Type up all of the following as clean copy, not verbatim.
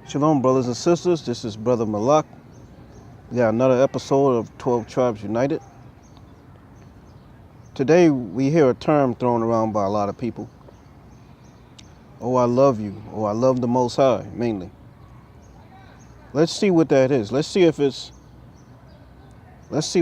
Shalom, brothers and sisters. This is Brother Malak. We got another episode of 12 Tribes United. Today, we hear a term thrown around by a lot of people. Oh, I love you. Oh, I love the Most High, mainly. Let's see what that is. Let's see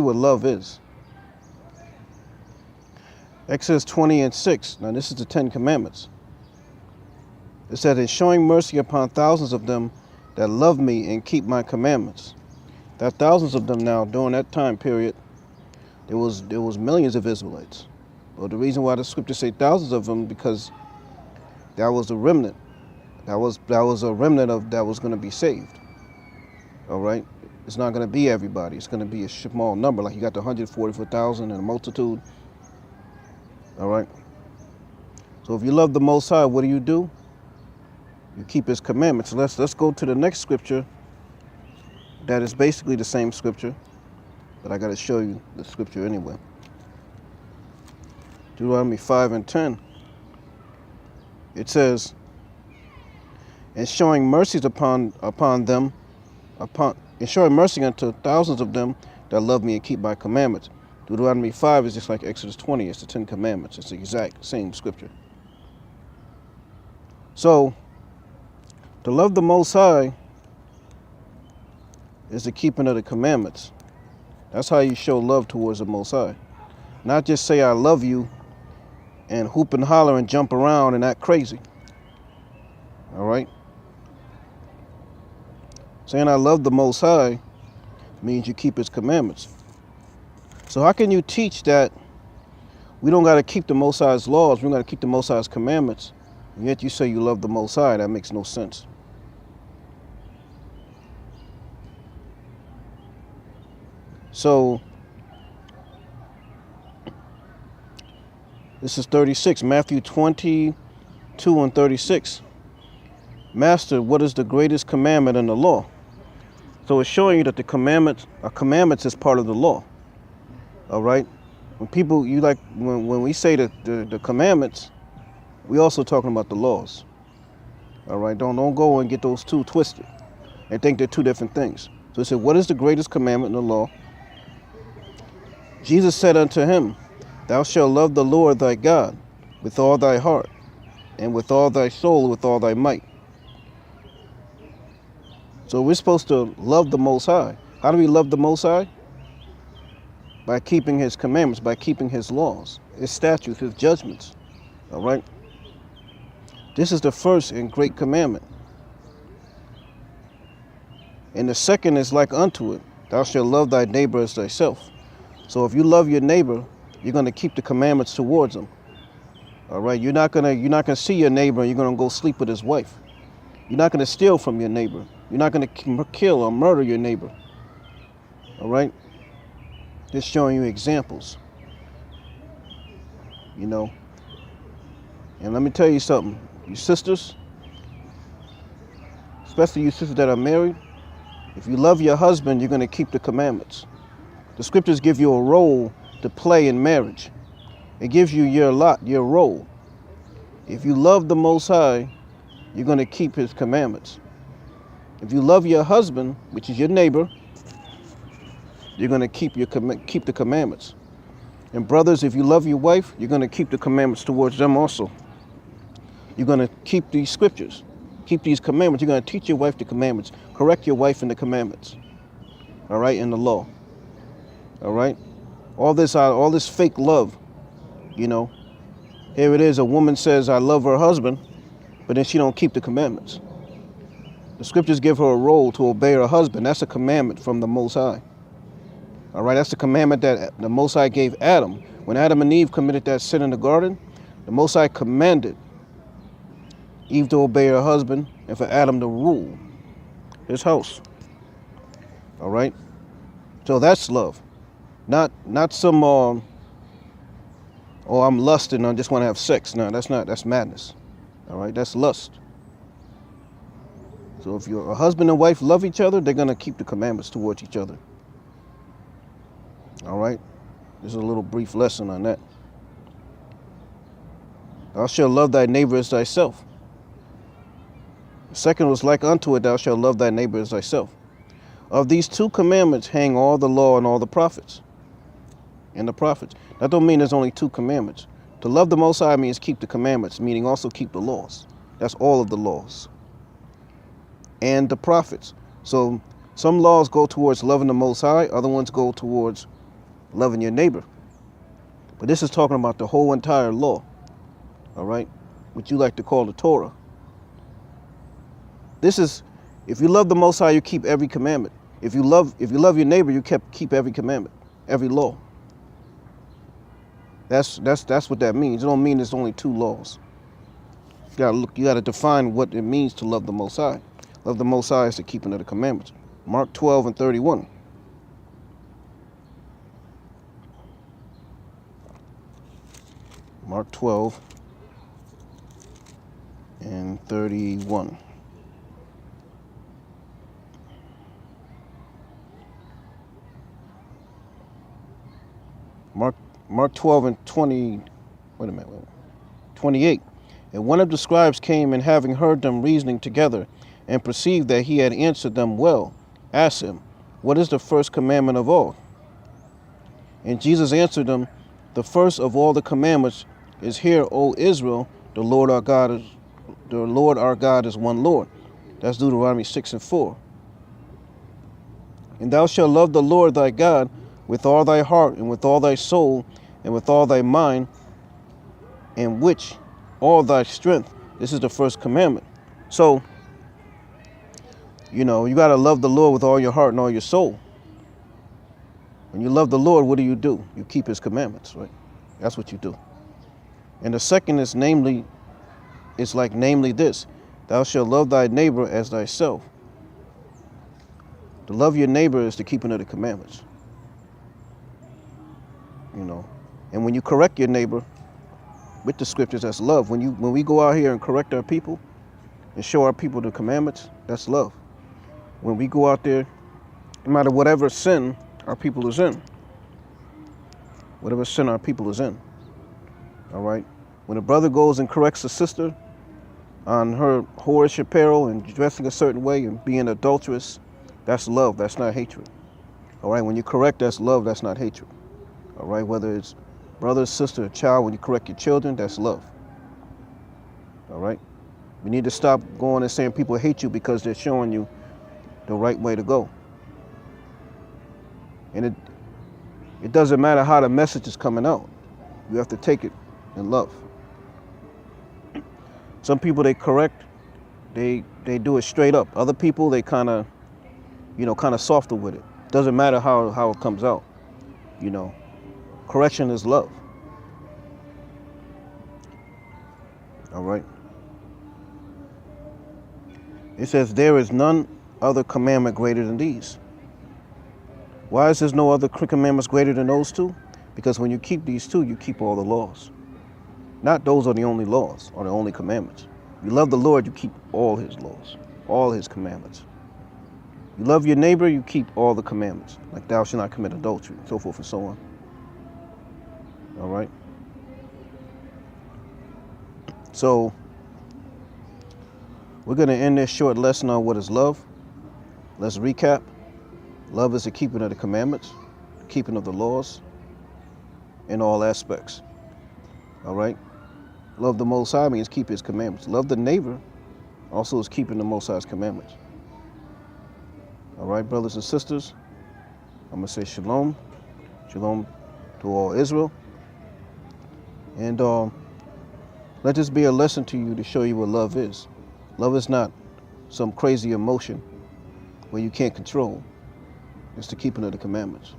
what love is. Exodus 20:6. Now, this is the 10 Commandments. It said, "In showing mercy upon thousands of them that love me and keep my commandments." There are thousands of them now. During that time period, there was millions of Israelites. But the reason why the scriptures say thousands of them, because that was a remnant. That was a remnant of that was going to be saved. All right, it's not going to be everybody. It's going to be a small number. Like you got the 144,000 and a multitude. All right. So if you love the Most High, what do? You keep His commandments. Let's go to the next scripture. That is basically the same scripture, but I got to show you the scripture anyway. Deuteronomy 5:10. It says, "And showing mercies upon mercy unto thousands of them that love me and keep my commandments." Deuteronomy 5 is just like Exodus 20. It's the 10 Commandments. It's the exact same scripture. So, to love the Most High is the keeping of the commandments. That's how you show love towards the Most High. Not just say I love you and hoop and holler and jump around and act crazy. All right? Saying I love the Most High means you keep His commandments. So how can you teach that we don't got to keep the Most High's laws, we don't got to keep the Most High's commandments, and yet you say you love the Most High? That makes no sense. So, this is 36, Matthew 22:36. "Master, what is the greatest commandment in the law?" So it's showing you that the commandments is part of the law. All right? When people, when we say the commandments, we also talking about the laws. All right? Don't go and get those two twisted and think they're two different things. So it said, "What is the greatest commandment in the law?" Jesus said unto him, "Thou shalt love the Lord thy God with all thy heart, and with all thy soul, and with all thy might." So we're supposed to love the Most High. How do we love the Most High? By keeping His commandments, by keeping His laws, His statutes, His judgments. All right? This is the first and great commandment. And the second is like unto it. Thou shalt love thy neighbor as thyself. So if you love your neighbor, you're going to keep the commandments towards him. All right? You're not gonna see your neighbor and you're going to go sleep with his wife. You're not going to steal from your neighbor. You're not going to kill or murder your neighbor. All right? Just showing you examples. You know. And let me tell you something. You sisters, especially you sisters that are married, if you love your husband, you're going to keep the commandments. The scriptures give you a role to play in marriage. It gives you your lot, your role. If you love the Most High, you're going to keep His commandments. If you love your husband, which is your neighbor, you're going to keep the commandments. And brothers, if you love your wife, you're going to keep the commandments towards them also. You're going to keep these scriptures, keep these commandments. You're going to teach your wife the commandments, correct your wife in the commandments. All right, in the law. All right, all this fake love, you know. Here it is, a woman says, "I love her husband," but then she don't keep the commandments. The scriptures give her a role to obey her husband. That's a commandment from the Most High. All right, that's the commandment that the Most High gave Adam. When Adam and Eve committed that sin in the garden, the Most High commanded Eve to obey her husband and for Adam to rule his house. All right, so that's love. Not some, oh, I'm lusting, I just want to have sex. No, that's madness. All right, that's lust. So if a husband and wife love each other, they're going to keep the commandments towards each other. All right, this is a little brief lesson on that. Thou shalt love thy neighbor as thyself. The second was like unto it, thou shalt love thy neighbor as thyself. Of these two commandments hang all the law and all the prophets. And the prophets. That don't mean there's only two commandments. To love the Most High means keep the commandments, meaning also keep the laws. That's all of the laws. And the prophets. So some laws go towards loving the Most High, other ones go towards loving your neighbor. But this is talking about the whole entire law, all right? What you like to call the Torah. This is, if you love the Most High, you keep every commandment. If you love your neighbor, you keep every commandment, every law. That's what that means. It don't mean there's only two laws. You gotta define what it means to love the Most High. Love the Most High is the keeping of the commandments. Mark 12 and 31. Mark 12 and 31. Mark 12 and 20, wait a minute, 28. And one of the scribes came, and having heard them reasoning together, and perceived that he had answered them well, asked him, what is the first commandment of all? And Jesus answered them, the first of all the commandments is, hear, O Israel, the Lord our God is one Lord. That's Deuteronomy 6 and 4. And thou shalt love the Lord thy God with all thy heart, and with all thy soul, and with all thy mind, and which all thy strength. This is the first commandment. So, you got to love the Lord with all your heart and all your soul. When you love the Lord, what do? You keep his commandments, right? That's what you do. And the second is namely this, thou shalt love thy neighbor as thyself. To love your neighbor is the keeping of the commandments. And when you correct your neighbor with the scriptures, that's love. When we go out here and correct our people and show our people the commandments, that's love. When we go out there, no matter whatever sin our people is in, all right? When a brother goes and corrects a sister on her whorish apparel and dressing a certain way and being adulterous, that's love, that's not hatred. All right, when you correct, that's love, that's not hatred. All right, whether it's brother, sister, or child, when you correct your children, that's love. All right? We need to stop going and saying people hate you because they're showing you the right way to go. And it doesn't matter how the message is coming out. You have to take it in love. Some people they correct, they do it straight up. Other people they kind of softer with it. Doesn't matter how it comes out. Correction is love. All right. It says, there is none other commandment greater than these. Why is there no other commandments greater than those two? Because when you keep these two, you keep all the laws. Not those are the only laws or the only commandments. You love the Lord, you keep all his laws, all his commandments. You love your neighbor, you keep all the commandments, like thou shalt not commit adultery, so forth and so on. All right. So we're going to end this short lesson on what is love. Let's recap. Love is the keeping of the commandments, the keeping of the laws in all aspects. All right. Love the Most High means keep his commandments. Love the neighbor also is keeping the Most High's commandments. All right, brothers and sisters, I'm going to say shalom. Shalom to all Israel. And let this be a lesson to you to show you what love is. Love is not some crazy emotion where you can't control. It's the keeping of the commandments.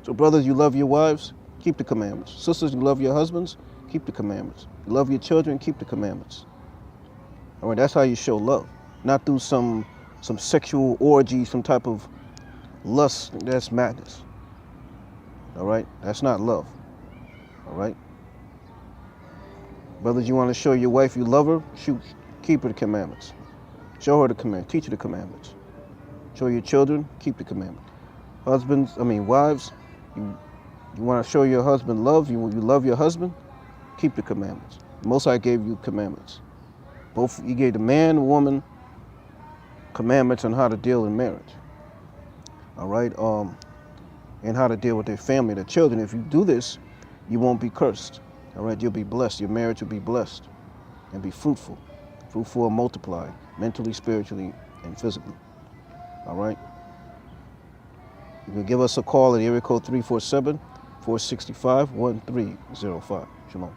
So brothers, you love your wives, keep the commandments. Sisters, you love your husbands, keep the commandments. You love your children, keep the commandments. All right, that's how you show love. Not through some sexual orgy, some type of lust. That's madness. All right, that's not love. All right. Brothers, you want to show your wife you love her, keep her the commandments. Show her the command, teach her the commandments. Show your children, keep the commandment. Wives, you want to show your husband love, you love your husband, keep the commandments. The Most High gave you commandments. Both, he gave the man and woman commandments on how to deal in marriage. All right, and how to deal with their family, their children. If you do this, you won't be cursed. All right, you'll be blessed. Your marriage will be blessed and be fruitful and multiply mentally, spiritually, and physically. All right. You can give us a call at area code 347-465-1305. Shalom.